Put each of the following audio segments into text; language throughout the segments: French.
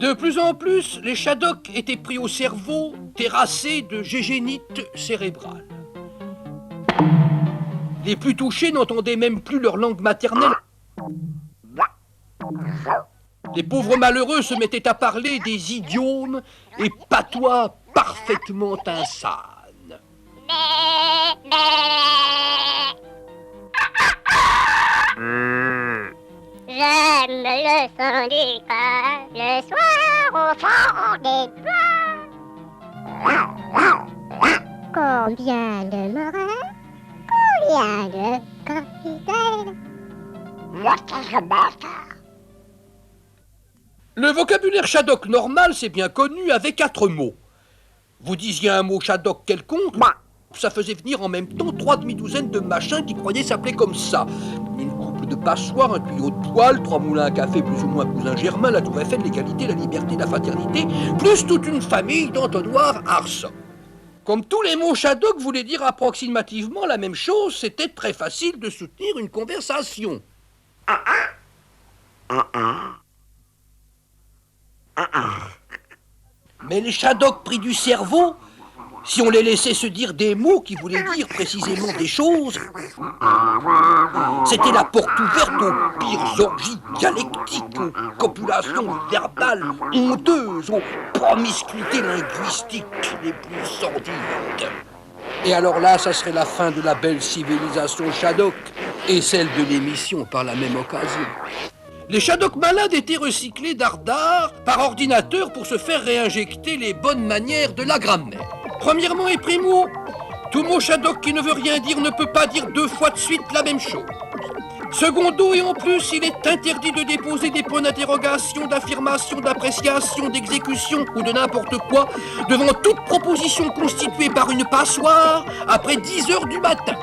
De plus en plus, les Shadocks étaient pris au cerveau, terrassés de gégénite cérébrale. Les plus touchés n'entendaient même plus leur langue maternelle. Les pauvres malheureux se mettaient à parler des idiomes et patois parfaitement insanes. J'aime le syndicat le soir au fond des bois. Combien de marins, combien de capitaines. Le vocabulaire Shaddock normal, c'est bien connu, avait 4 mots. Vous disiez un mot Shaddock quelconque, ça faisait venir en même temps 3 demi-douzaines de machins qui croyaient s'appeler comme ça. Une couple de passoires, un tuyau de poêle, 3 moulins à café plus ou moins cousin Germain, la tour Eiffel, l'égalité, la liberté, la fraternité, plus toute une famille d'entonnoirs arçons. Comme tous les mots Shaddock voulaient dire approximativement la même chose, c'était très facile de soutenir une conversation. Mais les Shadocks pris du cerveau, si on les laissait se dire des mots qui voulaient dire précisément des choses, c'était la porte ouverte aux pires orgies dialectiques, aux copulations verbales honteuses, aux promiscuités linguistiques les plus sordides. Et alors là, ça serait la fin de la belle civilisation Shaddock et celle de l'émission par la même occasion. Les Shadocks malades étaient recyclés d'art par ordinateur pour se faire réinjecter les bonnes manières de la grammaire. Premièrement et primo, tout mot Shaddock qui ne veut rien dire ne peut pas dire 2 fois de suite la même chose. Secondo, et en plus, il est interdit de déposer des points d'interrogation, d'affirmation, d'appréciation, d'exécution ou de n'importe quoi devant toute proposition constituée par une passoire après 10 heures du matin.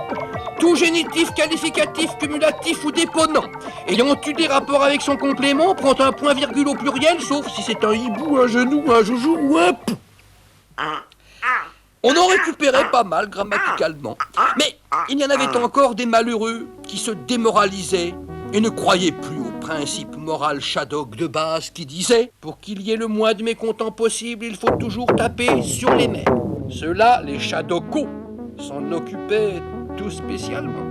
Tout génitif, qualificatif, cumulatif ou déponent, ayant eu des rapports avec son complément, prend un point-virgule au pluriel, sauf si c'est un hibou, un genou, un joujou ou un pou. On en récupérait pas mal grammaticalement. Mais il y en avait encore des malheureux qui se démoralisaient et ne croyaient plus au principe moral Shaddock de base qui disait « Pour qu'il y ait le moins de mécontents possible, il faut toujours taper sur les nerfs ». Ceux-là, les Shaddockos, s'en occupaient tout spécialement.